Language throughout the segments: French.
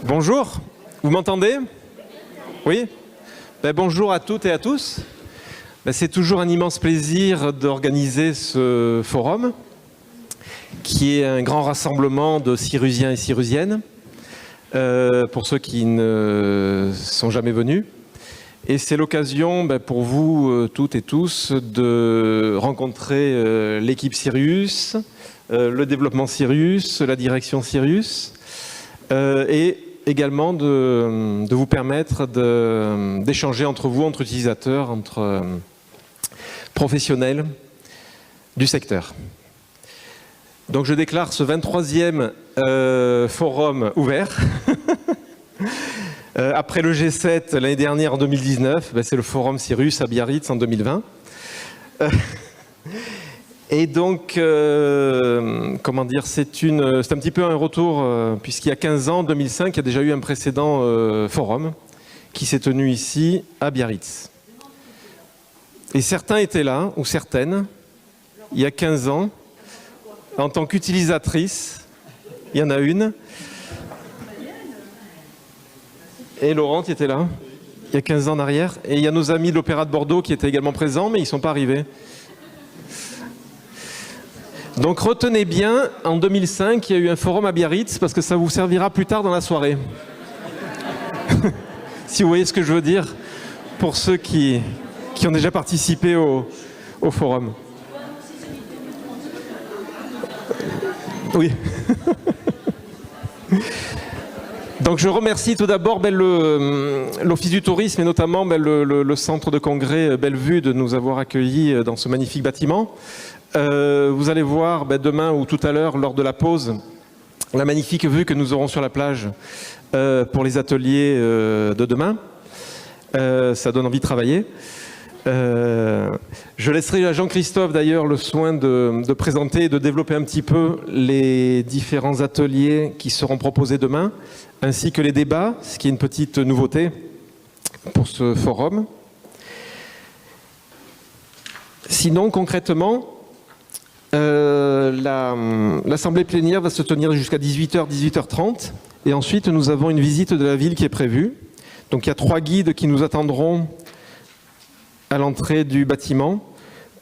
Bonjour, vous m'entendez? Oui? Bonjour à toutes et à tous. C'est toujours un immense plaisir d'organiser ce forum, qui est un grand rassemblement de Sirusiens et Sirusiennes, pour ceux qui ne sont jamais venus. Et c'est l'occasion pour vous toutes et tous de rencontrer l'équipe Sirius, le développement Sirius, la direction Sirius, et également de vous permettre d'échanger entre vous, entre utilisateurs, entre professionnels du secteur. Donc je déclare ce 23e forum ouvert. Après le G7 l'année dernière en 2019, c'est le forum Sirius à Biarritz en 2020. Et donc, comment dire, c'est un petit peu un retour, puisqu'il y a 15 ans, en 2005, il y a déjà eu un précédent forum qui s'est tenu ici à Biarritz. Et certains étaient là, ou certaines, il y a 15 ans, en tant qu'utilisatrice. Il y en a une. Et Laurent, tu étais là, il y a 15 ans en arrière. Et il y a nos amis de l'Opéra de Bordeaux qui étaient également présents, mais ils ne sont pas arrivés. Donc retenez bien, en 2005, il y a eu un forum à Biarritz, parce que ça vous servira plus tard dans la soirée. Si vous voyez ce que je veux dire, pour ceux qui ont déjà participé au forum. Oui. Donc je remercie tout d'abord l'Office du tourisme et notamment le centre de congrès Bellevue de nous avoir accueillis dans ce magnifique bâtiment. Vous allez voir demain ou tout à l'heure lors de la pause la magnifique vue que nous aurons sur la plage pour les ateliers de demain. Ça donne envie de travailler. Je laisserai à Jean-Christophe d'ailleurs le soin de présenter et de développer un petit peu les différents ateliers qui seront proposés demain, ainsi que les débats, ce qui est une petite nouveauté pour ce forum. Sinon, concrètement, l'assemblée plénière va se tenir jusqu'à 18h, 18h30, et ensuite nous avons une visite de la ville qui est prévue. Donc il y a 3 guides qui nous attendront à l'entrée du bâtiment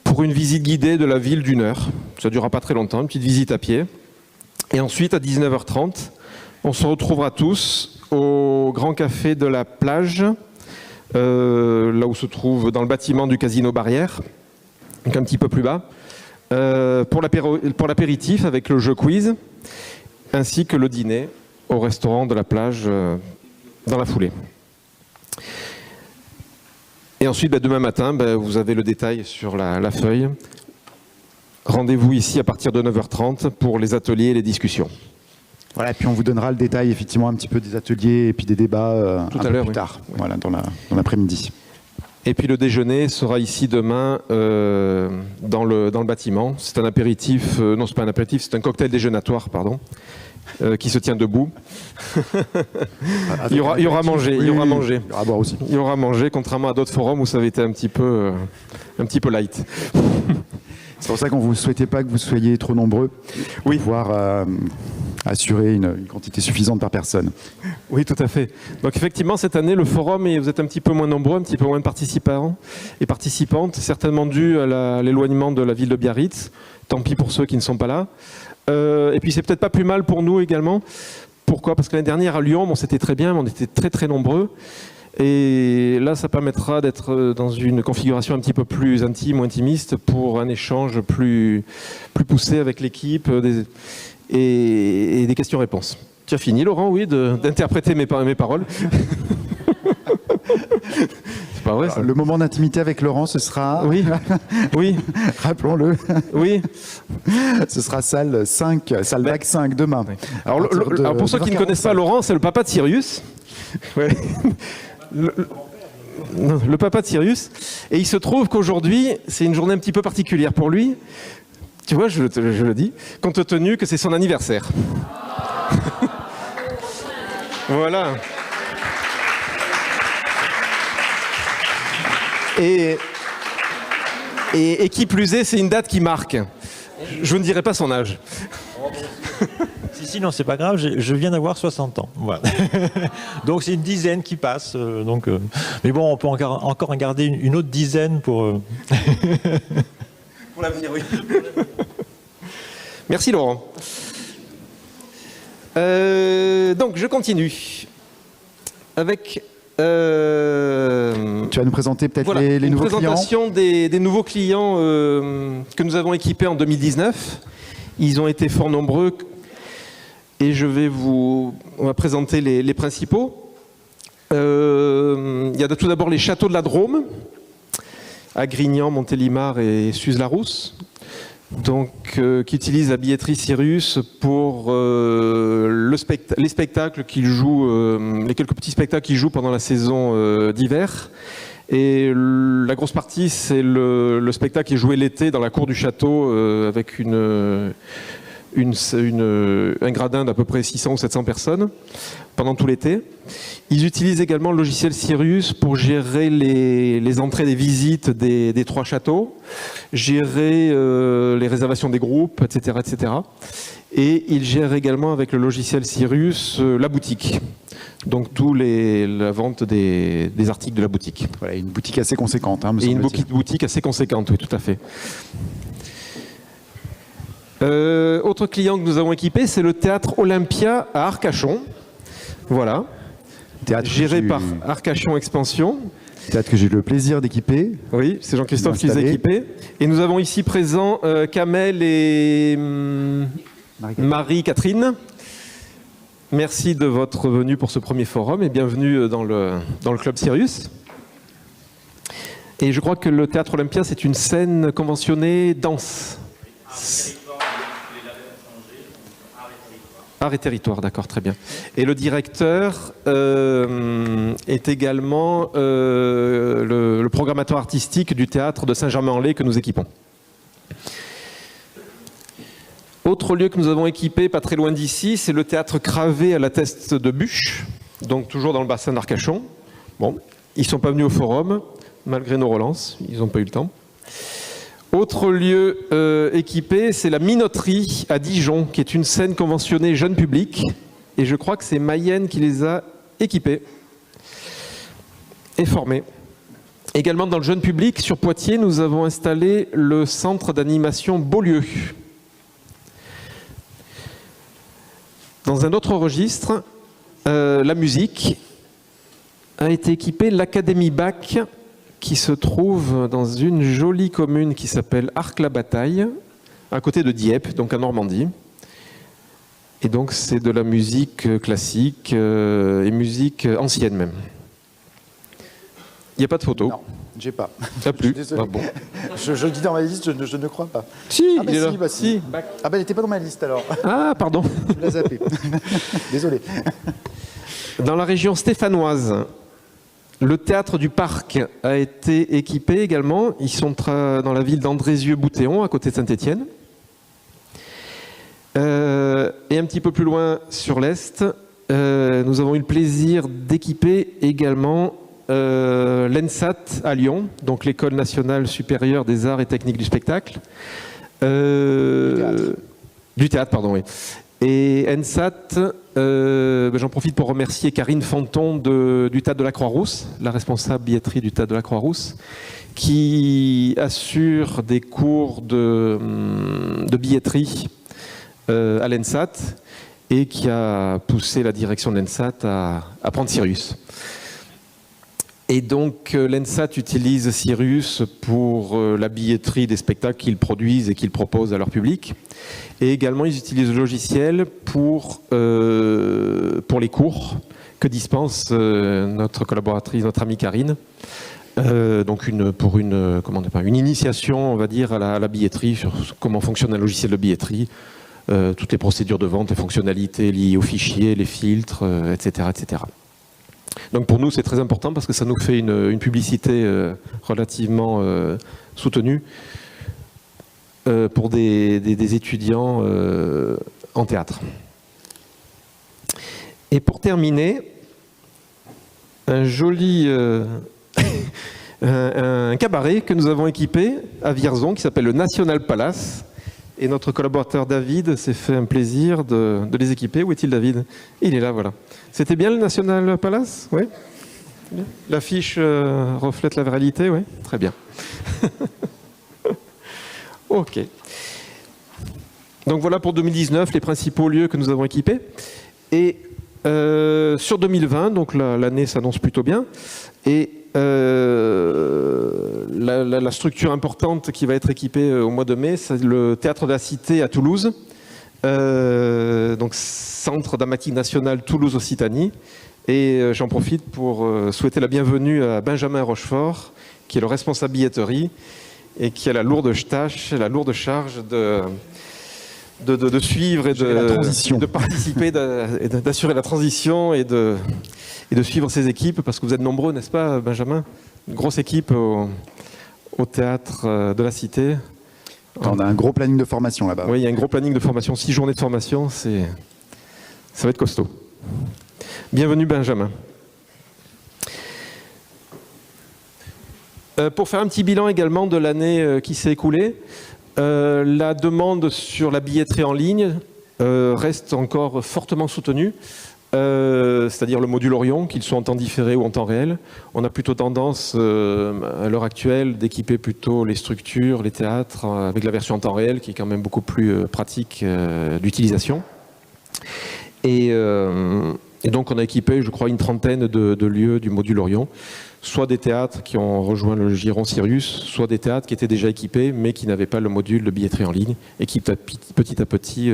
pour une visite guidée de la ville d'1 heure. Ça ne durera pas très longtemps, une petite visite à pied. Et ensuite, à 19h30, on se retrouvera tous au Grand Café de la plage, là où se trouve dans le bâtiment du Casino Barrière, donc un petit peu plus bas, pour l'apéritif avec le jeu quiz, ainsi que le dîner au restaurant de la plage dans la foulée. Et ensuite, demain matin, vous avez le détail sur la feuille. Rendez-vous ici à partir de 9h30 pour les ateliers et les discussions. Voilà, et puis on vous donnera le détail effectivement un petit peu des ateliers et puis des débats tout à l'heure, plus tard, voilà, dans l'après-midi. Et puis le déjeuner sera ici demain dans le bâtiment. C'est un apéritif, non c'est pas un apéritif, c'est un cocktail déjeunatoire, pardon, qui se tient debout. Il y aura mangé, il y aura mangé. Il y aura à boire aussi. Il y aura mangé, contrairement à d'autres forums où ça avait été un petit peu light. C'est pour ça qu'on ne vous souhaitait pas que vous soyez trop nombreux pour pouvoir assurer une quantité suffisante par personne. Oui, tout à fait. Donc effectivement, cette année, le forum, vous êtes un petit peu moins nombreux, un petit peu moins de participants et participantes, certainement dû à l'éloignement de la ville de Biarritz. Tant pis pour ceux qui ne sont pas là. Et puis c'est peut-être pas plus mal pour nous également. Pourquoi? Parce que l'année dernière à Lyon, c'était très bien, mais on était très très nombreux. Et là, ça permettra d'être dans une configuration un petit peu plus intime ou intimiste pour un échange plus poussé avec l'équipe et des questions-réponses. Tu as fini, Laurent, oui, d'interpréter mes paroles. C'est pas vrai, ça. Le moment d'intimité avec Laurent, ce sera... Oui, oui. Rappelons-le. Oui. Ce sera salle 5, salle bac 5 demain. Oui. Alors pour ceux qui ne connaissent pas Laurent, c'est le papa de Sirius. Ouais. Le papa de Sirius. Et il se trouve qu'aujourd'hui, c'est une journée un petit peu particulière pour lui. Tu vois, je le dis, compte tenu que c'est son anniversaire. Voilà. Et qui plus est, c'est une date qui marque. Je ne dirai pas son âge. Si, non, c'est pas grave, je viens d'avoir 60 ans. Voilà. Donc c'est une dizaine qui passe. Mais bon, on peut encore en garder une autre dizaine pour... Pour l'avenir, oui. Merci Laurent. Donc je continue avec... Tu vas nous présenter peut-être voilà, les nouveaux clients. Une présentation des nouveaux clients que nous avons équipés en 2019. Ils ont été fort nombreux et on va présenter les principaux. Il y a tout d'abord les châteaux de la Drôme, à Grignan, Montélimar et Suze-la-Rousse, qui utilisent la billetterie Sirius pour les spectacles qu'ils jouent, les quelques petits spectacles qu'ils jouent pendant la saison d'hiver. Et la grosse partie, c'est le spectacle qui est joué l'été dans la cour du château avec un gradin d'à peu près 600 ou 700 personnes pendant tout l'été. Ils utilisent également le logiciel Sirius pour gérer les entrées des visites des 3 châteaux, gérer les réservations des groupes, etc., etc. Et ils gèrent également avec le logiciel Sirius la boutique. Donc la vente des articles de la boutique. Voilà, une boutique assez conséquente, me et une semble-t-il. boutique assez conséquente, oui, tout à fait. Autre client que nous avons équipé, c'est le théâtre Olympia à Arcachon. Voilà. Théâtre géré par Arcachon Expansion. Théâtre que j'ai eu le plaisir d'équiper. Oui, c'est Jean-Christophe qui les a équipés. Et nous avons ici présents Kamel et Marie-Catherine. Merci de votre venue pour ce premier forum et bienvenue dans le Club Sirius. Et je crois que le Théâtre Olympia, c'est une scène conventionnée danse. Art et territoire, d'accord, très bien. Et le directeur est également le programmateur artistique du théâtre de Saint-Germain-en-Laye que nous équipons. Autre lieu que nous avons équipé, pas très loin d'ici, c'est le théâtre Cravé à la Teste de Bûche, donc toujours dans le bassin d'Arcachon. Bon, ils ne sont pas venus au forum, malgré nos relances, ils n'ont pas eu le temps. Autre lieu équipé, c'est la Minoterie à Dijon, qui est une scène conventionnée jeune public, et je crois que c'est Mayenne qui les a équipés et formés. Également dans le jeune public, sur Poitiers, nous avons installé le centre d'animation Beaulieu. Dans un autre registre, la musique, a été équipée l'Académie Bach, qui se trouve dans une jolie commune qui s'appelle Arques-la-Bataille, à côté de Dieppe, donc en Normandie. Et donc c'est de la musique classique et musique ancienne même. Il n'y a pas de photo. Non, j'ai pas. Ça plus. Désolé. Ah bon. Je le dis dans ma liste, je ne crois pas. Si, ah, il est là. si, bah, si. Ah bah elle n'était pas dans ma liste alors. Ah, pardon. Je l'ai zappé. Désolé. Dans la région stéphanoise, le théâtre du Parc a été équipé également. Ils sont dans la ville d'Andrézieux-Boutéon, à côté de Saint-Étienne. Et un petit peu plus loin sur l'Est, nous avons eu le plaisir d'équiper également l'ENSAT à Lyon, donc l'École nationale supérieure des arts et techniques du spectacle. Du théâtre, pardon, oui. Et ENSAT, j'en profite pour remercier Karine Fanton du Théâtre de la Croix-Rousse, la responsable billetterie du Théâtre de la Croix-Rousse, qui assure des cours de billetterie à l'ENSAT et qui a poussé la direction de l'ENSAT à prendre Sirius. Et donc l'ENSAT utilise Sirius pour la billetterie des spectacles qu'ils produisent et qu'ils proposent à leur public. Et également ils utilisent le logiciel pour les cours que dispense notre collaboratrice, notre amie Karine. Donc pour une initiation, on va dire, à la billetterie, sur comment fonctionne un logiciel de billetterie, toutes les procédures de vente, les fonctionnalités liées aux fichiers, les filtres, etc., etc. Donc pour nous, c'est très important parce que ça nous fait une publicité relativement soutenue pour des étudiants en théâtre. Et pour terminer, un joli un cabaret que nous avons équipé à Vierzon qui s'appelle le National Palace Et notre collaborateur David s'est fait un plaisir de les équiper. Où est-il, David? Il est là, voilà. C'était bien le National Palace? Oui. L'affiche reflète la réalité? Oui. Très bien. Ok. Donc voilà pour 2019 les principaux lieux que nous avons équipés. Et sur 2020, donc l'année s'annonce plutôt bien. Et la structure importante qui va être équipée au mois de mai, c'est le Théâtre de la Cité à Toulouse. Donc Centre dramatique national Toulouse-Occitanie. Et j'en profite pour souhaiter la bienvenue à Benjamin Rochefort, qui est le responsable billetterie et qui a la lourde tâche, la lourde charge de suivre et de participer, d'assurer la transition et de suivre ces équipes, parce que vous êtes nombreux, n'est-ce pas, Benjamin? Une grosse équipe au Théâtre de la Cité. On a un gros planning de formation là-bas. Oui, il y a un gros planning de formation, 6 journées de formation, ça va être costaud. Bienvenue, Benjamin. Pour faire un petit bilan également de l'année qui s'est écoulée, la demande sur la billetterie en ligne reste encore fortement soutenue, c'est-à-dire le module Orion, qu'il soit en temps différé ou en temps réel. On a plutôt tendance, à l'heure actuelle, d'équiper plutôt les structures, les théâtres, avec la version en temps réel, qui est quand même beaucoup plus pratique d'utilisation. Et donc on a équipé, je crois, une trentaine de lieux du module Orion, soit des théâtres qui ont rejoint le giron Sirius, soit des théâtres qui étaient déjà équipés mais qui n'avaient pas le module de billetterie en ligne et qui petit à petit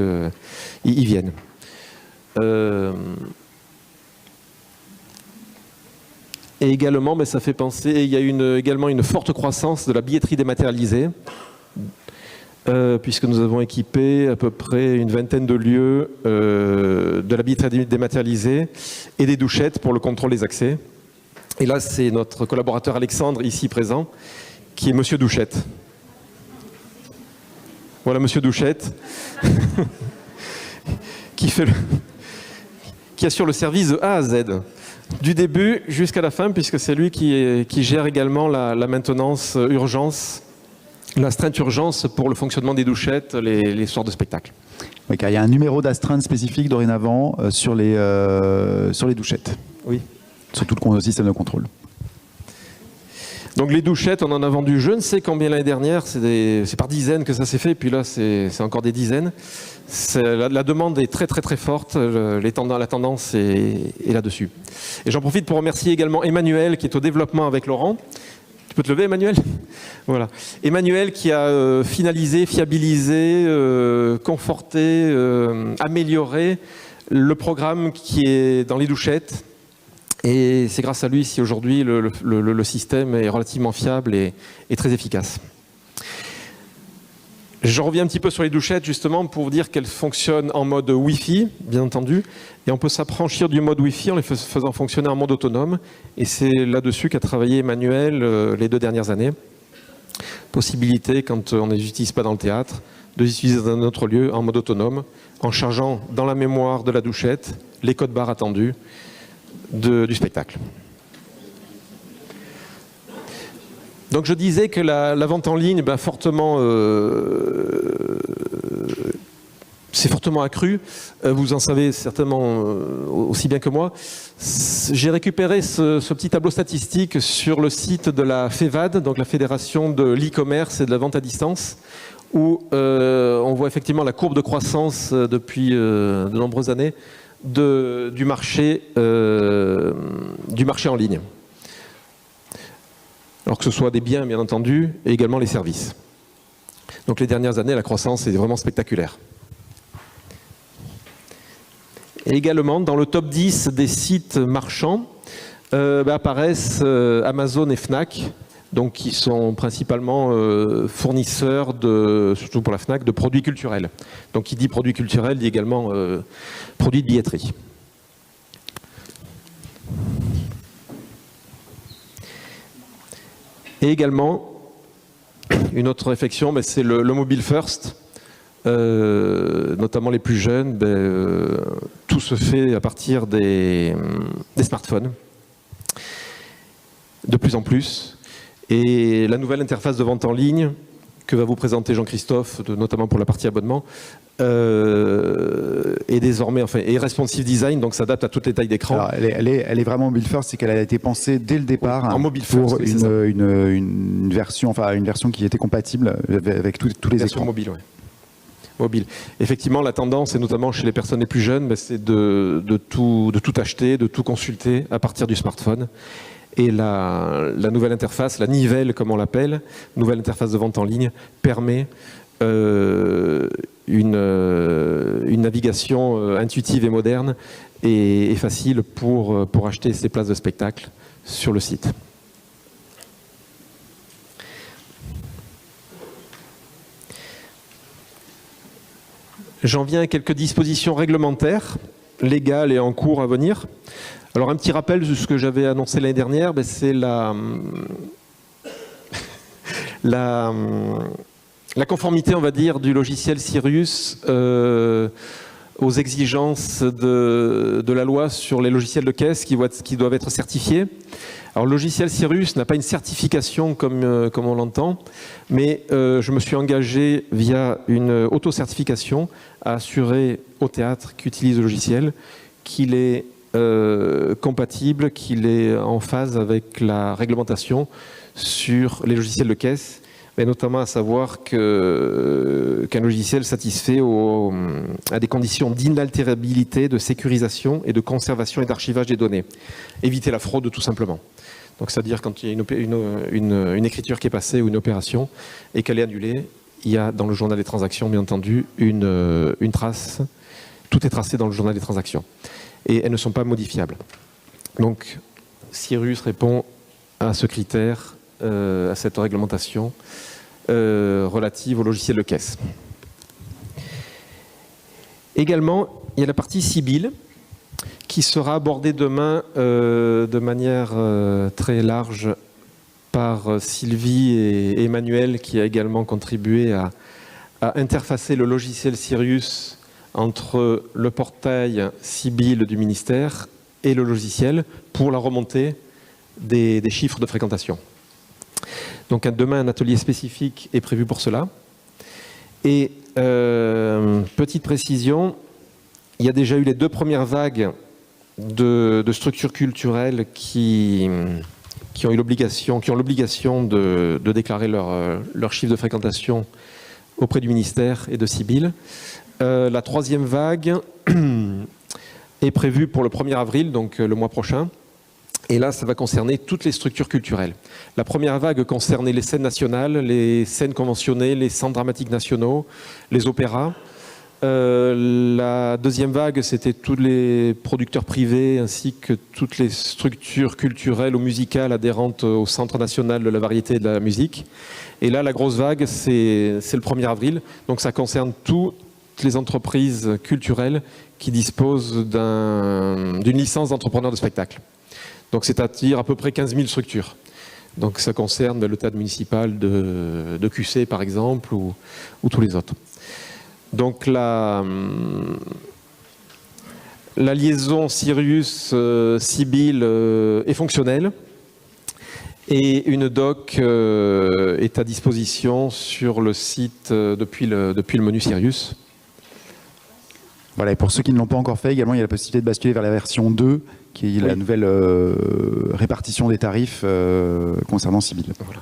y viennent. Et également, ça fait penser, il y a également une forte croissance de la billetterie dématérialisée, puisque nous avons équipé à peu près une vingtaine de lieux de la billetterie dématérialisée et des douchettes pour le contrôle des accès. Et là, c'est notre collaborateur Alexandre, ici présent, qui est Monsieur Douchette. Voilà Monsieur Douchette, qui assure le service de A à Z, du début jusqu'à la fin, puisque c'est lui qui gère également la maintenance urgence, l'astreinte urgence pour le fonctionnement des douchettes les soirs de spectacle. Oui, car il y a un numéro d'astreinte spécifique dorénavant sur les douchettes. Oui. Sur tout le système de contrôle. Donc les douchettes, on en a vendu je ne sais combien l'année dernière, c'est par dizaines que ça s'est fait, et puis là c'est encore des dizaines. La demande est très très très forte, la tendance est là-dessus. Et j'en profite pour remercier également Emmanuel qui est au développement avec Laurent. Tu peux te lever, Emmanuel? Voilà. Emmanuel qui a finalisé, fiabilisé, conforté, amélioré le programme qui est dans les douchettes. Et c'est grâce à lui si aujourd'hui le système est relativement fiable et très efficace. Je reviens un petit peu sur les douchettes justement pour vous dire qu'elles fonctionnent en mode Wi-Fi, bien entendu, et on peut s'affranchir du mode Wi-Fi en les faisant fonctionner en mode autonome. Et c'est là-dessus qu'a travaillé Emmanuel les 2 dernières années. Possibilité, quand on ne les utilise pas dans le théâtre, de les utiliser dans un autre lieu en mode autonome, en chargeant dans la mémoire de la douchette les codes barres attendus du spectacle. Donc je disais que la vente en ligne s'est fortement accrue. Vous en savez certainement aussi bien que moi. J'ai récupéré ce petit tableau statistique sur le site de la FEVAD, donc la Fédération de l'e-commerce et de la vente à distance, où on voit effectivement la courbe de croissance depuis de nombreuses années du marché en ligne. Alors que ce soit des biens, bien entendu, et également les services. Donc les dernières années, la croissance est vraiment spectaculaire. Et également, dans le top 10 des sites marchands, apparaissent Amazon et Fnac, donc qui sont principalement fournisseurs, surtout pour la Fnac, de produits culturels. Donc qui dit produits culturels dit également produits de billetterie. Et également, une autre réflexion, c'est le mobile first, notamment les plus jeunes, tout se fait à partir des smartphones, de plus en plus. Et la nouvelle interface de vente en ligne que va vous présenter Jean-Christophe, notamment pour la partie abonnement, est désormais, enfin, est responsive design, donc s'adapte à toutes les tailles d'écran. Alors, elle est vraiment mobile first, c'est qu'elle a été pensée dès le départ en mobile first, pour oui, une version qui était compatible avec tous les écrans. Mobile, ouais. Mobile. Effectivement, la tendance, et notamment chez les personnes les plus jeunes, c'est de tout acheter, de tout consulter à partir du smartphone. Et la nouvelle interface, la Nivelle comme on l'appelle, nouvelle interface de vente en ligne, permet une navigation intuitive et moderne et facile pour acheter ses places de spectacle sur le site. J'en viens à quelques dispositions réglementaires, légales et en cours à venir. Alors un petit rappel de ce que j'avais annoncé l'année dernière, c'est la conformité, on va dire, du logiciel Sirius aux exigences de la loi sur les logiciels de caisse qui doivent être certifiés. Alors le logiciel Sirius n'a pas une certification comme on l'entend, mais je me suis engagé via une auto-certification à assurer au théâtre qui utilise le logiciel qu'il est compatible, qu'il est en phase avec la réglementation sur les logiciels de caisse, mais notamment à savoir qu'un logiciel satisfait à des conditions d'inaltérabilité, de sécurisation et de conservation et d'archivage des données. Éviter la fraude tout simplement. Donc c'est-à-dire quand il y a une écriture qui est passée ou une opération et qu'elle est annulée, il y a dans le journal des transactions bien entendu une trace, tout est tracé dans le journal des transactions. Et elles ne sont pas modifiables. Donc Sirius répond à ce critère, à cette réglementation relative au logiciel de caisse. Également, il y a la partie Sibylle qui sera abordée demain de manière très large par Sylvie et Emmanuel, qui a également contribué à interfacer le logiciel Sirius entre le portail Sibylle du ministère et le logiciel pour la remontée des chiffres de fréquentation. Donc demain, un atelier spécifique est prévu pour cela. Et petite précision, il y a déjà eu les 2 premières vagues de structures culturelles qui ont l'obligation de déclarer leur chiffre de fréquentation auprès du ministère et de Sibylle. La 3e vague est prévue pour le 1er avril, donc le mois prochain. Et là, ça va concerner toutes les structures culturelles. La première vague concernait les scènes nationales, les scènes conventionnées, les centres dramatiques nationaux, les opéras. La 2e vague, c'était tous les producteurs privés ainsi que toutes les structures culturelles ou musicales adhérentes au Centre national de la variété et de la musique. Et là, la grosse vague, c'est le 1er avril. Donc ça concerne toutes les entreprises culturelles qui disposent d'une licence d'entrepreneur de spectacle. Donc c'est-à-dire à peu près 15 000 structures. Donc ça concerne le théâtre municipal de QC par exemple ou tous les autres. Donc la liaison Sirius-Sibylle est fonctionnelle et une doc est à disposition sur le site depuis le menu Sirius. Voilà, et pour ceux qui ne l'ont pas encore fait, également, il y a la possibilité de basculer vers la version 2, qui est la nouvelle répartition des tarifs concernant Sibylle. Voilà.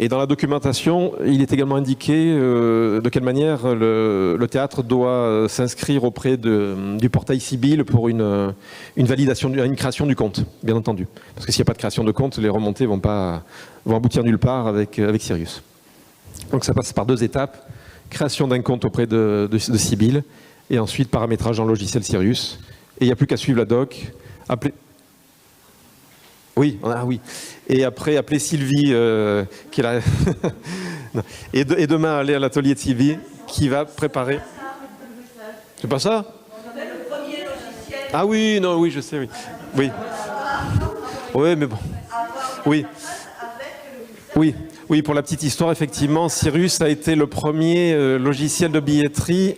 Et dans la documentation, il est également indiqué de quelle manière le théâtre doit s'inscrire auprès du portail Sibylle pour une validation, une création du compte, bien entendu. Parce que s'il n'y a pas de création de compte, les remontées vont aboutir nulle part avec Sirius. Donc ça passe par 2 étapes. Création d'un compte auprès de Sibylle et ensuite paramétrage dans le logiciel Sirius. Et il n'y a plus qu'à suivre la doc. Oui. Et après, appeler Sylvie, qui est là. et demain, aller à l'atelier de Sylvie, qui va préparer. C'est pas ça? Ah oui, non, oui, je sais, oui. Oui, mais bon. Oui, pour la petite histoire, effectivement, Sirius a été le premier logiciel de billetterie.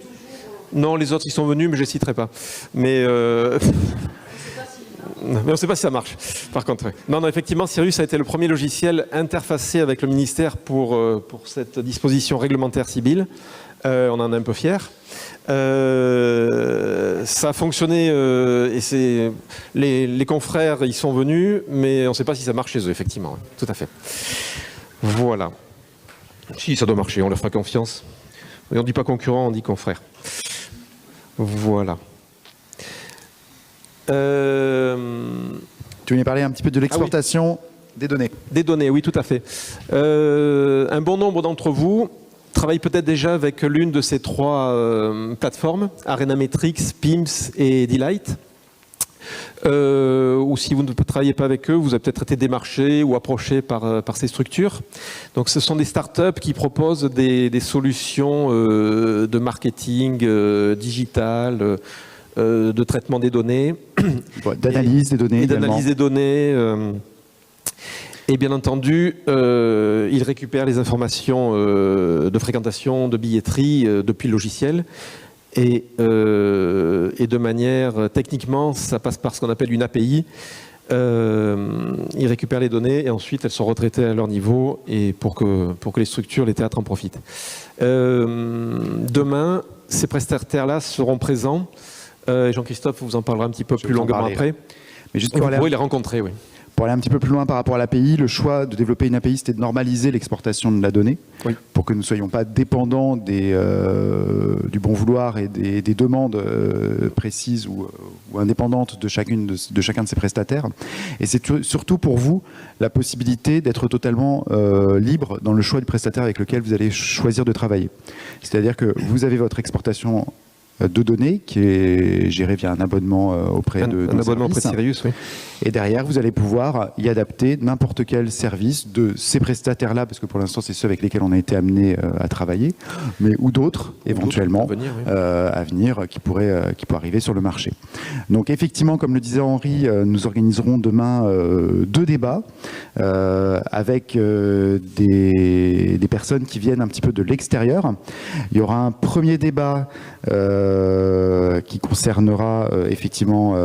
Non, les autres, ils sont venus, mais je ne les citerai pas. Mais Mais on ne sait pas si ça marche, par contre. Ouais. Non, effectivement, Sirius a été le premier logiciel interfacé avec le ministère pour cette disposition réglementaire CIBIL. On en est un peu fiers. Ça a fonctionné et les confrères y sont venus, mais on ne sait pas si ça marche chez eux, effectivement. Ouais, tout à fait. Voilà. Si, ça doit marcher, on leur fera confiance. Et on ne dit pas concurrent, on dit confrère. Voilà. Tu voulais parler un petit peu de l'exportation des données. Des données, oui, tout à fait. Un bon nombre d'entre vous travaillent peut-être déjà avec l'une de ces trois plateformes, Arenametrics, PIMS et Delight. Ou si vous ne travaillez pas avec eux, vous avez peut-être été démarché ou approché par ces structures. Donc ce sont des startups qui proposent des solutions de marketing digital, de traitement des données. D'analyse des données. D'analyse des données. Et bien entendu, ils récupèrent les informations de fréquentation, de billetterie depuis le logiciel. Et de manière, techniquement, ça passe par ce qu'on appelle une API. Ils récupèrent les données et ensuite elles sont retraitées à leur niveau et pour que les structures, les théâtres en profitent. Demain, ces prestataires-là seront présents. Jean-Christophe vous en parlera un petit peu plus longuement après. Mais juste vous pourrez les rencontrer, oui. Pour aller un petit peu plus loin par rapport à l'API, le choix de développer une API, c'était de normaliser l'exportation de la donnée pour que nous ne soyons pas dépendants du bon vouloir et des demandes précises ou indépendantes de chacun de ces prestataires. Et c'est surtout pour vous la possibilité d'être totalement libre dans le choix du prestataire avec lequel vous allez choisir de travailler. C'est-à-dire que vous avez votre exportation de données qui est géré via un abonnement auprès de Sirius, oui. Et derrière, vous allez pouvoir y adapter n'importe quel service de ces prestataires-là, parce que pour l'instant, c'est ceux avec lesquels on a été amené à travailler, mais ou d'autres, éventuellement, à venir, qui pourraient arriver sur le marché. Donc effectivement, comme le disait Henri, nous organiserons demain 2 débats avec des personnes qui viennent un petit peu de l'extérieur. Il y aura un premier débat qui concernera effectivement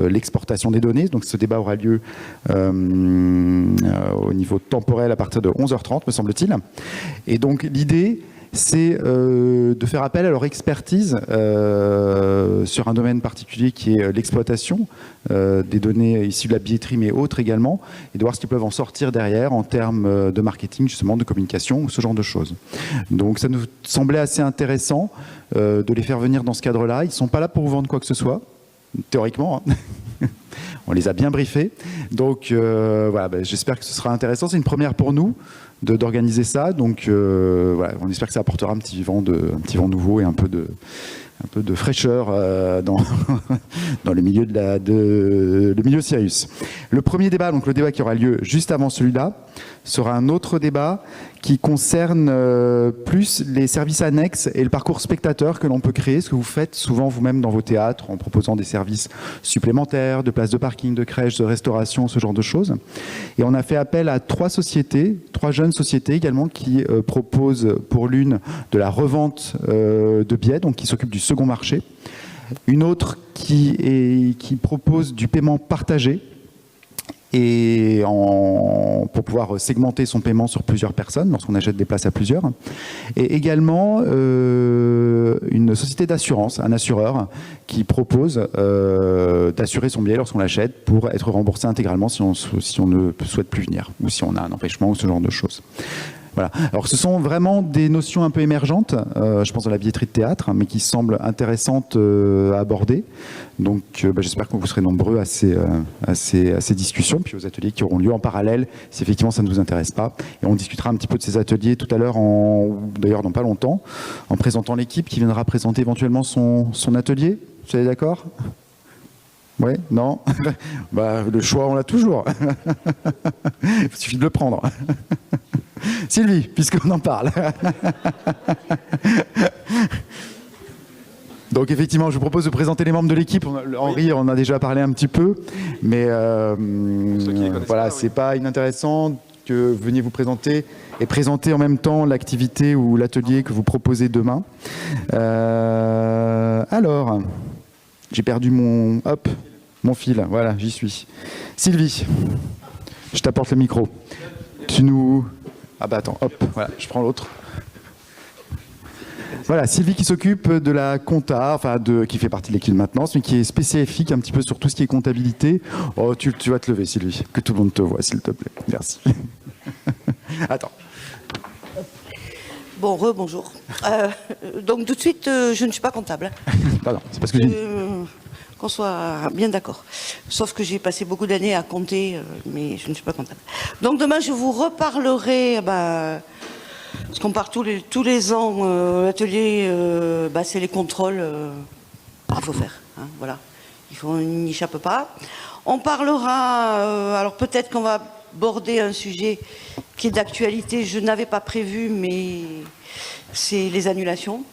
l'exportation des données. Donc ce débat aura lieu au niveau temporel à partir de 11h30, me semble-t-il. Et donc l'idée, c'est de faire appel à leur expertise sur un domaine particulier qui est l'exploitation des données issues de la billetterie, mais autres également, et de voir ce qu'ils peuvent en sortir derrière en termes de marketing, justement, de communication, ou ce genre de choses. Donc ça nous semblait assez intéressant de les faire venir dans ce cadre-là. Ils ne sont pas là pour vous vendre quoi que ce soit, théoriquement, hein. On les a bien briefés. Donc voilà, j'espère que ce sera intéressant. C'est une première pour nous d'organiser ça. Donc voilà, on espère que ça apportera un petit vent nouveau et un peu de fraîcheur dans le milieu le milieu Sirius. Le premier débat, donc le débat qui aura lieu juste avant celui-là, sera un autre débat qui concerne plus les services annexes et le parcours spectateur que l'on peut créer, ce que vous faites souvent vous-même dans vos théâtres en proposant des services supplémentaires, de places de parking, de crèches, de restauration, ce genre de choses. Et on a fait appel à 3 jeunes sociétés également qui proposent pour l'une de la revente de billets, donc qui s'occupe du second marché. Une autre qui propose du paiement partagé, et pour pouvoir segmenter son paiement sur plusieurs personnes lorsqu'on achète des places à plusieurs. Et également une société d'assurance, un assureur qui propose d'assurer son billet lorsqu'on l'achète pour être remboursé intégralement si on ne souhaite plus venir ou si on a un empêchement ou ce genre de choses. Voilà. Alors ce sont vraiment des notions un peu émergentes, je pense dans la billetterie de théâtre, mais qui semblent intéressantes à aborder. Donc j'espère que vous serez nombreux à ces discussions, puis aux ateliers qui auront lieu en parallèle, si effectivement ça ne vous intéresse pas. Et on discutera un petit peu de ces ateliers tout à l'heure, d'ailleurs dans pas longtemps, en présentant l'équipe qui viendra présenter éventuellement son atelier. Vous êtes d'accord ? Oui, non. Le choix, on l'a toujours. Il suffit de le prendre. Sylvie, puisqu'on en parle. Donc effectivement, je vous propose de présenter les membres de l'équipe. Henri en a déjà parlé un petit peu, mais voilà, c'est pas inintéressant que vous veniez vous présenter et présenter en même temps l'activité ou l'atelier que vous proposez demain. Alors, j'ai perdu mon mon fil, voilà, j'y suis. Sylvie, je t'apporte le micro. Tu nous... Ah bah attends, hop, voilà, je prends l'autre. Voilà, Sylvie qui s'occupe de la compta, enfin qui fait partie de l'équipe de maintenance, mais qui est spécifique un petit peu sur tout ce qui est comptabilité. Oh, tu vas te lever, Sylvie, que tout le monde te voit, s'il te plaît. Merci. Attends. Bon, rebonjour. Donc tout de suite, je ne suis pas comptable. Pardon, c'est parce que j'ai... Qu'on soit bien d'accord. Sauf que j'ai passé beaucoup d'années à compter, mais je ne suis pas comptable. Donc demain, je vous reparlerai... parce qu'on part tous les ans, l'atelier, c'est les contrôles qu'il faut faire. Hein, voilà. On n'y échappe pas. On parlera... alors peut-être qu'on va aborder un sujet qui est d'actualité. Je n'avais pas prévu, mais c'est les annulations.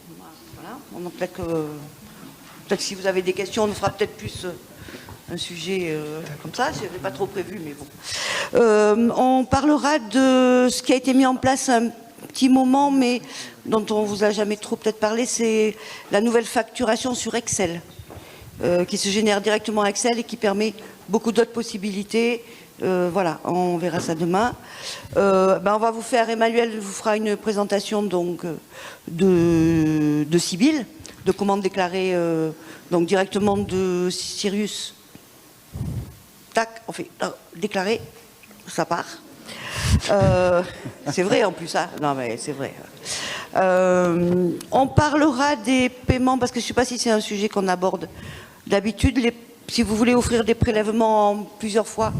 Voilà. On a peut-être si vous avez des questions, on fera peut-être plus un sujet comme ça. Je n'avais pas trop prévu, mais bon. On parlera de ce qui a été mis en place un petit moment, mais dont on vous a jamais trop peut-être parlé, c'est la nouvelle facturation sur Excel, qui se génère directement à Excel et qui permet beaucoup d'autres possibilités. Voilà, on verra ça demain. On va vous faire, Emmanuel vous fera une présentation donc de Sibyl, de comment déclarer donc directement de Sirius. Tac, on fait déclarer, ça part. C'est vrai en plus, hein. Non mais c'est vrai. On parlera des paiements parce que je ne sais pas si c'est un sujet qu'on aborde d'habitude. Si vous voulez offrir des prélèvements en plusieurs fois,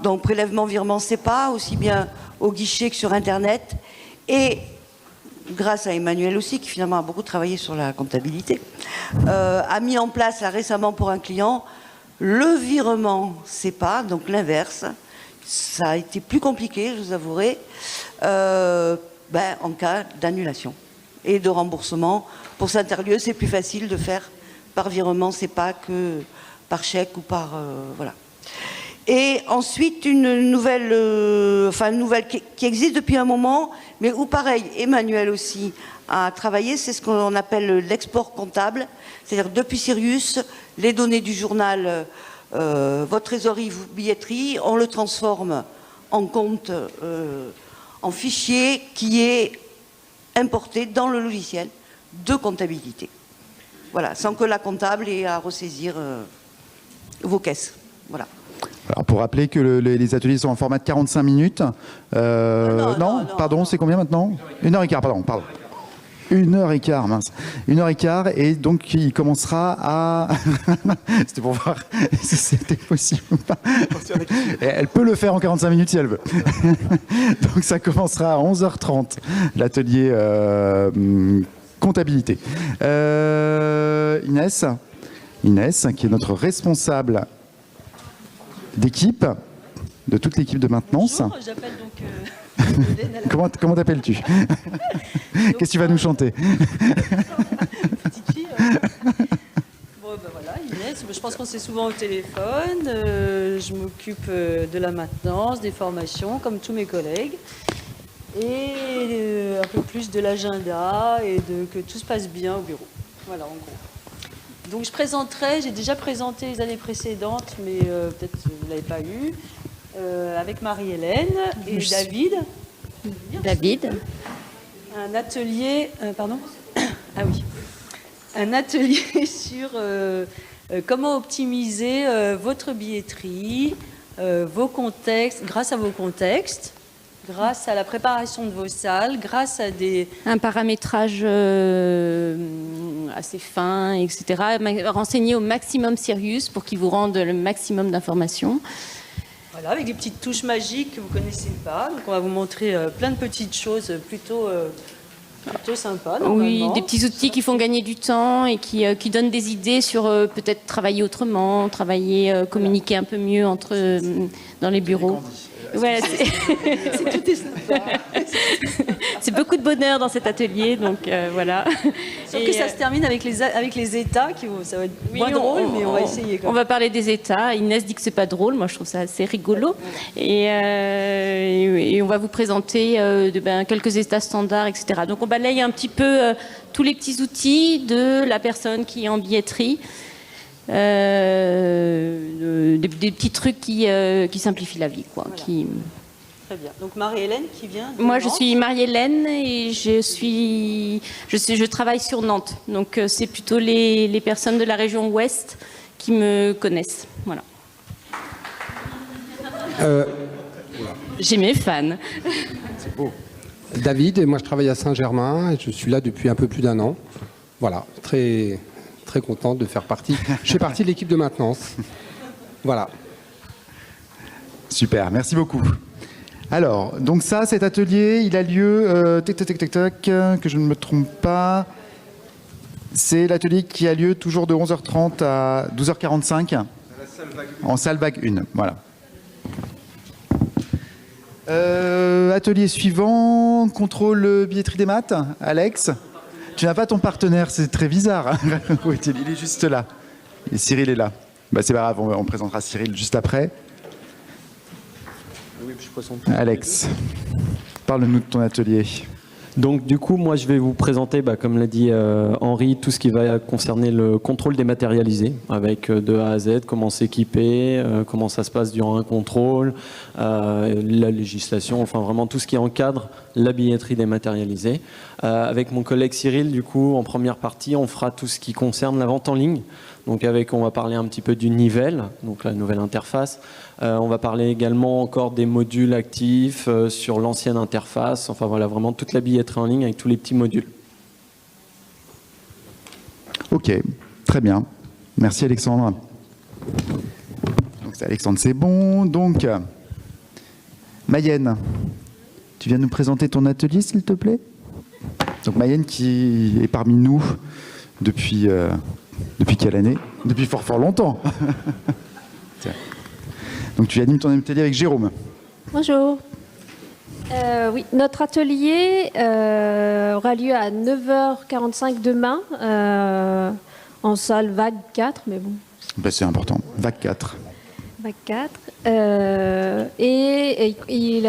donc prélèvement, virement, SEPA, aussi bien au guichet que sur Internet, et grâce à Emmanuel aussi, qui finalement a beaucoup travaillé sur la comptabilité, a mis en place là, récemment pour un client le virement SEPA, donc l'inverse. Ça a été plus compliqué, je vous avouerai, en cas d'annulation et de remboursement. Pour Saint-Terlieu, c'est plus facile de faire par virement SEPA que par chèque ou par... voilà. Et ensuite, une nouvelle qui existe depuis un moment, mais où pareil, Emmanuel aussi a travaillé, c'est ce qu'on appelle l'export comptable. C'est-à-dire depuis Sirius, les données du journal, votre trésorerie, billetterie, on le transforme en compte, en fichier qui est importé dans le logiciel de comptabilité. Voilà, sans que la comptable ait à ressaisir vos caisses. Voilà. Alors pour rappeler que les ateliers sont en format de 45 minutes. Non, pardon, c'est combien maintenant 1h15, pardon. 1h15, mince. 1h15, et donc il commencera à... C'était pour voir si c'était possible ou pas. Elle peut le faire en 45 minutes si elle veut. Donc ça commencera à 11h30, l'atelier comptabilité. Inès, qui est notre responsable d'équipe, de toute l'équipe de maintenance. Bonjour, j'appelle donc... Comment t'appelles-tu? Qu'est-ce que tu vas nous chanter? Petite fille. Bon, voilà, Inès, je pense qu'on s'est souvent au téléphone. Je m'occupe de la maintenance, des formations, comme tous mes collègues. Et un peu plus de l'agenda et que tout se passe bien au bureau. Voilà, en gros. Donc je présenterai, j'ai déjà présenté les années précédentes, mais peut-être vous ne l'avez pas eu, avec Marie-Hélène et David. Un atelier, pardon. Ah oui. Un atelier sur comment optimiser votre billetterie, vos contextes, grâce à vos contextes, grâce à la préparation de vos salles, grâce à un paramétrage assez fin, etc. Renseigner au maximum Sirius pour qu'il vous rende le maximum d'informations. Voilà, avec des petites touches magiques que vous ne connaissez pas. Donc on va vous montrer plein de petites choses plutôt sympas. Oui, des petits outils qui font gagner du temps et qui donnent des idées sur peut-être travailler autrement, communiquer un peu mieux dans les bureaux. Voilà, tout est sympa. C'est beaucoup de bonheur dans cet atelier, donc voilà. Sauf que ça se termine avec les états, ça va être moins drôle, mais on va essayer. On va parler des états. Inès dit que c'est pas drôle, moi je trouve ça assez rigolo. Et on va vous présenter quelques états standards, etc. Donc on balaye un petit peu tous les petits outils de la personne qui est en billetterie. des petits trucs qui simplifient la vie, quoi. Voilà. Très bien. Donc Marie-Hélène qui vient de Moi, je Nantes. suis Marie-Hélène et je travaille sur Nantes. Donc, c'est plutôt les personnes de la région ouest qui me connaissent. Voilà. J'ai mes fans. David, et moi je travaille à Saint-Germain et je suis là depuis un peu plus d'1 an. Voilà, très, très content de faire partie. Je fais partie de l'équipe de maintenance. Voilà. Super, merci beaucoup. Alors, donc ça, cet atelier, il a lieu, que je ne me trompe pas, c'est l'atelier qui a lieu toujours de 11h30 à 12h45 en salle vague 1. Voilà. Atelier suivant, contrôle billetterie des maths. Alex, tu n'as pas ton partenaire, c'est très bizarre. Oui, il est juste là. Et Cyril est là. Bah, c'est pas grave, on présentera Cyril juste après. Alex, parle-nous de ton atelier. Donc du coup, moi je vais vous présenter, comme l'a dit Henri, tout ce qui va concerner le contrôle dématérialisé, avec de A à Z, comment s'équiper, comment ça se passe durant un contrôle, la législation, enfin vraiment tout ce qui encadre la billetterie dématérialisée. Avec mon collègue Cyril, du coup, en première partie, on fera tout ce qui concerne la vente en ligne. Donc on va parler un petit peu du Nivelle, donc la nouvelle interface. On va parler également encore des modules actifs sur l'ancienne interface. Enfin voilà, vraiment toute la billetterie en ligne avec tous les petits modules. Ok, très bien. Merci Alexandre. Donc Alexandre, c'est bon. Donc, Mayenne, tu viens nous présenter ton atelier, s'il te plaît? Donc Mayenne qui est parmi nous depuis quelle année? Depuis fort longtemps. Donc tu animes ton atelier avec Jérôme. Bonjour. Oui, notre atelier aura lieu à 9h45 demain en salle vague 4, mais bon. Ben, c'est important, vague 4. Vague 4. Et il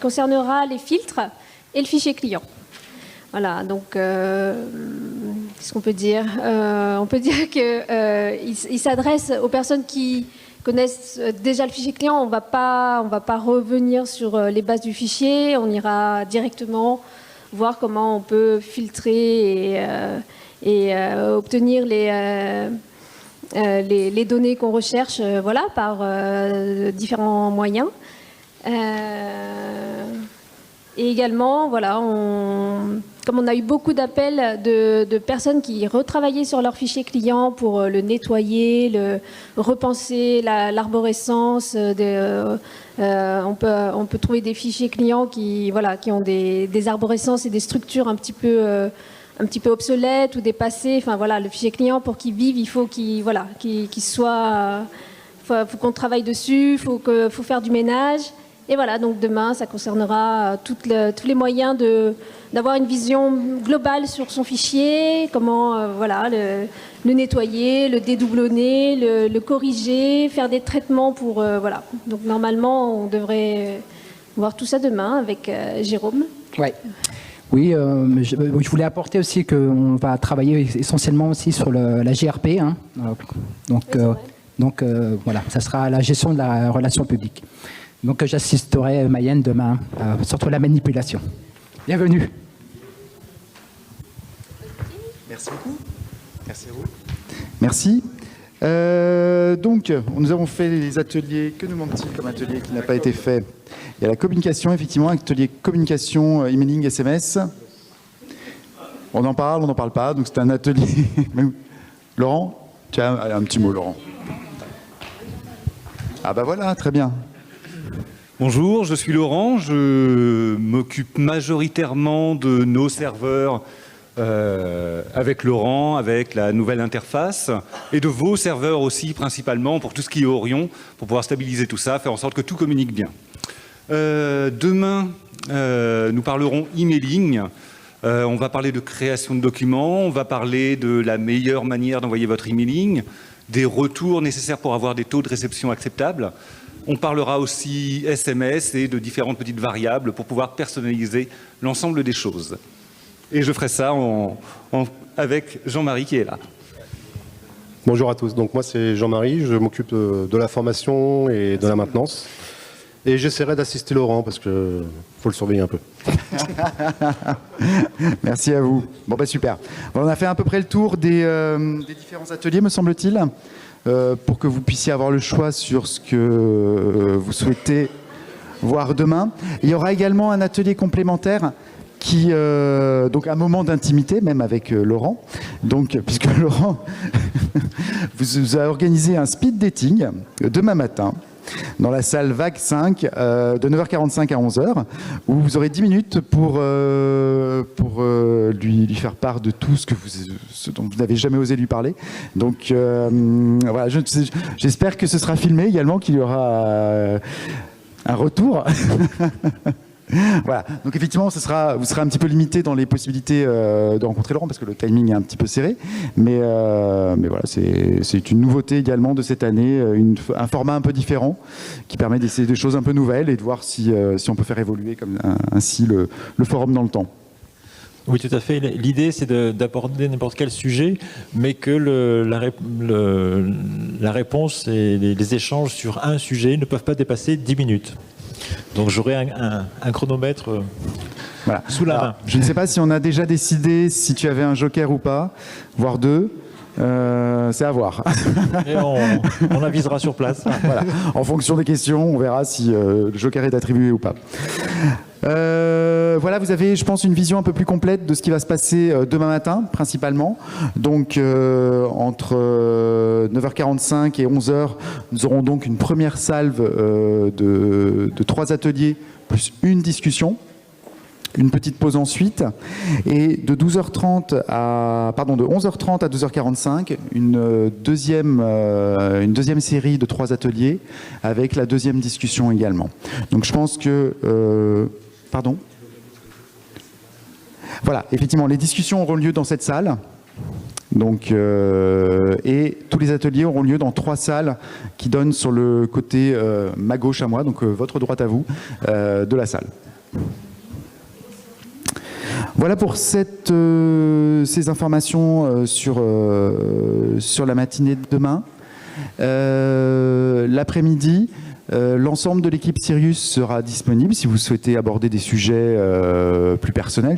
concernera les filtres et le fichier client. Voilà, donc qu'est-ce qu'on peut dire? On peut dire qu'il s'adresse aux personnes qui connaissent déjà le fichier client. On va pas revenir sur les bases du fichier. On ira directement voir comment on peut filtrer et obtenir les données qu'on recherche, voilà, par différents moyens. Et également, voilà, comme on a eu beaucoup d'appels de personnes qui retravaillaient sur leur fichier client pour le nettoyer, repenser l'arborescence, on peut trouver des fichiers clients qui ont des arborescences et des structures un petit peu obsolètes ou dépassées. Enfin voilà, le fichier client, pour qu'il vive, il faut qu'il soit, faut qu'on travaille dessus, faut faire du ménage. Et voilà, donc demain, ça concernera tous les moyens d'avoir une vision globale sur son fichier, comment le nettoyer, le dédoublonner, le corriger, faire des traitements pour... voilà. Donc normalement, on devrait voir tout ça demain avec Jérôme. Ouais. Oui, je voulais apporter aussi qu'on va travailler essentiellement aussi sur la GRP. Hein. Donc voilà, ça sera la gestion de la relation publique. Donc j'assisterai Mayenne demain, surtout la manipulation. Bienvenue. Merci beaucoup. Merci à vous. Merci. Donc, nous avons fait les ateliers. Que nous manque-t-il comme atelier qui n'a pas été fait? Il y a la communication, effectivement, atelier communication, emailing, SMS. On en parle, on n'en parle pas. Donc c'est un atelier. Laurent, tu as un petit mot, Laurent. Ah bah voilà, très bien. Bonjour, je suis Laurent, je m'occupe majoritairement de nos serveurs avec Laurent, avec la nouvelle interface, et de vos serveurs aussi principalement pour tout ce qui est Orion, pour pouvoir stabiliser tout ça, faire en sorte que tout communique bien. Demain, nous parlerons emailing, on va parler de création de documents, on va parler de la meilleure manière d'envoyer votre emailing, des retours nécessaires pour avoir des taux de réception acceptables. On parlera aussi SMS et de différentes petites variables pour pouvoir personnaliser l'ensemble des choses. Et je ferai ça avec Jean-Marie qui est là. Bonjour à tous, donc moi c'est Jean-Marie, je m'occupe de la formation et de la maintenance. Et j'essaierai d'assister Laurent parce que faut le surveiller un peu. Merci à vous. Bon bah super. Bon, on a fait à peu près le tour des différents ateliers, me semble-t-il, pour que vous puissiez avoir le choix sur ce que vous souhaitez voir demain. Il y aura également un atelier complémentaire qui, donc un moment d'intimité, même avec Laurent. Donc, puisque Laurent vous a organisé un speed dating demain matin dans la salle Vague 5 de 9h45 à 11h, où vous aurez 10 minutes pour lui faire part de tout ce dont vous n'avez jamais osé lui parler. Donc voilà, j'espère que ce sera filmé également, qu'il y aura un retour. Voilà, donc effectivement, vous serez un petit peu limité dans les possibilités de rencontrer Laurent parce que le timing est un petit peu serré, mais voilà, c'est une nouveauté également de cette année, un format un peu différent qui permet d'essayer des choses un peu nouvelles et de voir si on peut faire évoluer ainsi le forum dans le temps. Oui, tout à fait. L'idée, c'est d'aborder n'importe quel sujet, mais que la réponse et les échanges sur un sujet ne peuvent pas dépasser 10 minutes. Donc j'aurai un chronomètre voilà. Sous la main. Je ne sais pas si on a déjà décidé si tu avais un joker ou pas, voire deux. C'est à voir. Et on avisera sur place. Voilà. En fonction des questions, on verra si le joker est attribué ou pas. Voilà, vous avez, je pense, une vision un peu plus complète de ce qui va se passer demain matin, principalement. Donc, entre 9h45 et 11h, nous aurons donc une première salve de 3 ateliers plus une discussion. Une petite pause ensuite, et de 11h30 à 12h45, une deuxième série de 3 ateliers avec la deuxième discussion également. Donc je pense que... pardon ? Voilà, effectivement, les discussions auront lieu dans cette salle. Donc, et tous les ateliers auront lieu dans 3 salles qui donnent sur le côté ma gauche à moi, donc votre droite à vous, de la salle. Voilà pour ces informations sur la matinée de demain. L'après-midi, l'ensemble de l'équipe Sirius sera disponible si vous souhaitez aborder des sujets plus personnels,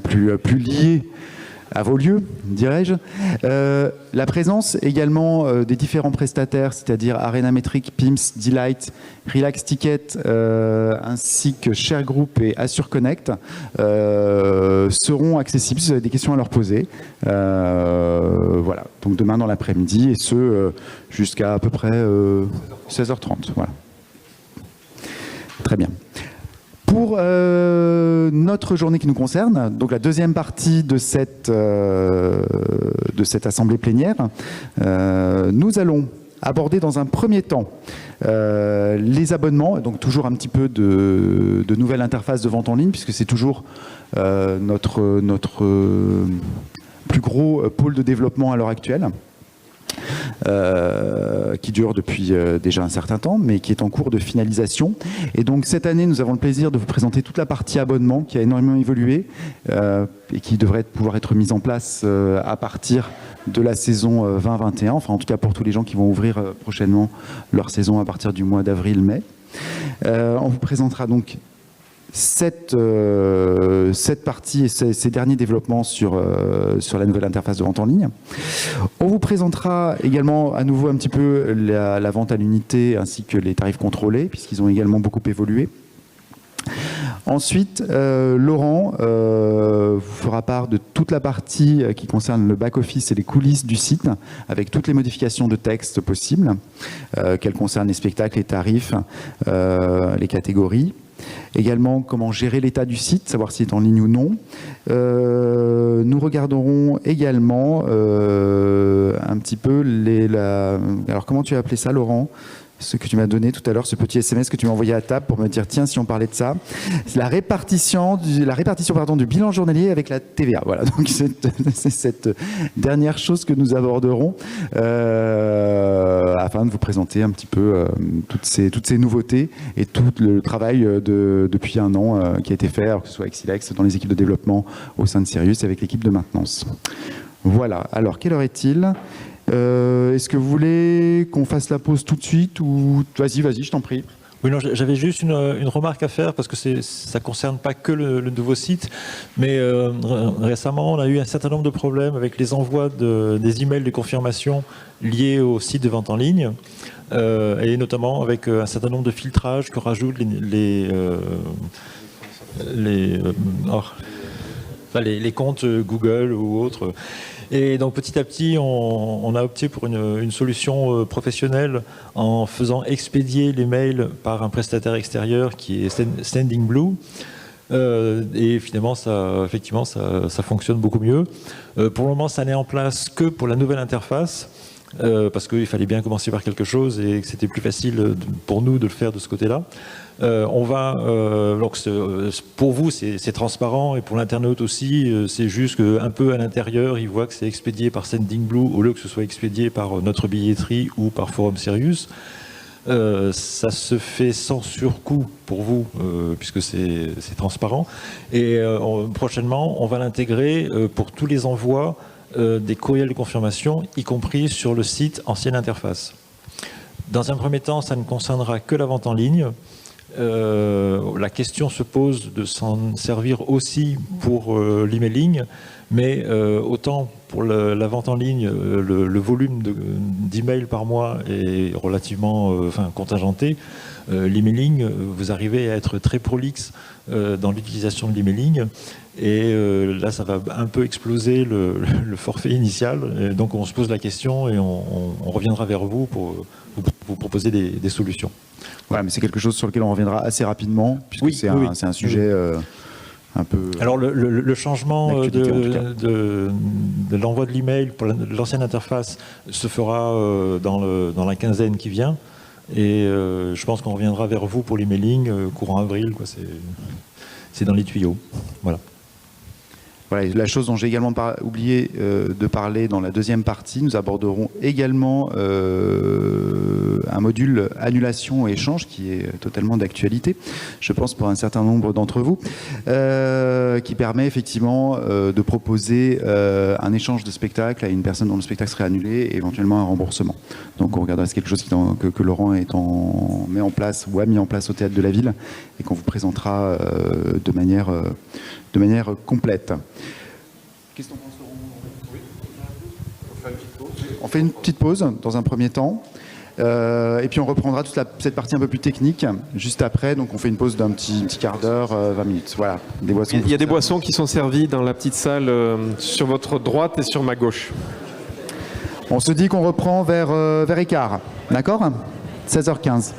plus liés à vos lieux, dirais-je. La présence également des différents prestataires, c'est-à-dire Arena Metric, PIMS, Delight, Relax Ticket, ainsi que Share Group et Assure Connect, seront accessibles si vous avez des questions à leur poser. Voilà, donc demain dans l'après-midi, et ce jusqu'à peu près 16h30. Voilà. Très bien. Pour notre journée qui nous concerne, donc la deuxième partie de cette assemblée plénière, nous allons aborder dans un premier temps les abonnements, donc toujours un petit peu de nouvelles interfaces de vente en ligne, puisque c'est toujours notre plus gros pôle de développement à l'heure actuelle. Qui dure depuis déjà un certain temps, mais qui est en cours de finalisation. Et donc cette année, nous avons le plaisir de vous présenter toute la partie abonnement qui a énormément évolué et qui devrait pouvoir être mise en place à partir de la saison 2021, enfin en tout cas pour tous les gens qui vont ouvrir prochainement leur saison à partir du mois d'avril-mai. On vous présentera donc cette partie et ces derniers développements sur la nouvelle interface de vente en ligne. On vous présentera également à nouveau un petit peu la vente à l'unité ainsi que les tarifs contrôlés, puisqu'ils ont également beaucoup évolué. Ensuite, Laurent vous fera part de toute la partie qui concerne le back-office et les coulisses du site, avec toutes les modifications de texte possibles, qu'elles concernent les spectacles, les tarifs, les catégories. Également, comment gérer l'état du site, savoir s'il est en ligne ou non. Nous regarderons également un petit peu alors, comment tu as appelé ça, Laurent ? Ce que tu m'as donné tout à l'heure, ce petit SMS que tu m'as envoyé à table pour me dire tiens, si on parlait de ça, c'est la répartition du bilan journalier avec la TVA. Voilà, donc c'est cette dernière chose que nous aborderons afin de vous présenter un petit peu toutes ces nouveautés et tout le travail depuis un an qui a été fait, alors que ce soit avec Silex, dans les équipes de développement au sein de Sirius, avec l'équipe de maintenance. Voilà. Alors, quelle heure est-il? Est-ce que vous voulez qu'on fasse la pause tout de suite ou... Vas-y, je t'en prie. Oui, non, j'avais juste une remarque à faire parce que ça ne concerne pas que le nouveau site, mais récemment, on a eu un certain nombre de problèmes avec les envois des emails de confirmation liés au site de vente en ligne, et notamment avec un certain nombre de filtrages que rajoutent les comptes Google ou autres. Et donc petit à petit, on a opté pour une solution professionnelle en faisant expédier les mails par un prestataire extérieur qui est Sendinblue. Et finalement, effectivement, ça fonctionne beaucoup mieux. Pour le moment, ça n'est en place que pour la nouvelle interface. Parce qu'il fallait bien commencer par quelque chose et que c'était plus facile pour nous de le faire de ce côté-là. Donc pour vous, c'est transparent et pour l'internaute aussi, c'est juste qu'un peu à l'intérieur, il voit que c'est expédié par Sendinblue au lieu que ce soit expédié par notre billetterie ou par Forum Serious. Ça se fait sans surcoût pour vous, puisque c'est transparent. Et prochainement, on va l'intégrer pour tous les envois des courriels de confirmation, y compris sur le site ancienne interface. Dans un premier temps, ça ne concernera que la vente en ligne. La question se pose de s'en servir aussi pour l'emailing, mais autant pour la vente en ligne, le volume d'emails par mois est relativement contingenté. L'emailing, vous arrivez à être très prolixe dans l'utilisation de l'emailing, et là ça va un peu exploser le forfait initial, et donc on se pose la question et on reviendra vers vous pour vous proposer des solutions. Voilà, mais c'est quelque chose sur lequel on reviendra assez rapidement, puisque c'est un sujet un peu... Alors le changement de l'envoi de l'email pour l'ancienne interface se fera dans la quinzaine qui vient, et je pense qu'on reviendra vers vous pour l'emailing courant avril, quoi. C'est dans les tuyaux. Voilà. Voilà, la chose dont j'ai également oublié de parler dans la deuxième partie, nous aborderons également un module annulation et échange qui est totalement d'actualité, je pense pour un certain nombre d'entre vous, qui permet effectivement de proposer un échange de spectacle à une personne dont le spectacle serait annulé et éventuellement un remboursement. Donc on regardera, c'est quelque chose que Laurent met en place ou a mis en place au Théâtre de la Ville et qu'on vous présentera de manière complète. Qu'est-ce qu'on pense, Laurent? On fait une petite pause dans un premier temps. Et puis on reprendra toute cette partie un peu plus technique juste après. Donc on fait une pause d'un petit quart d'heure, 20 minutes. Voilà. Des boissons. Il y a des boissons qui sont servies dans la petite salle sur votre droite et sur ma gauche. On se dit qu'on reprend vers écart. D'accord? 16h15.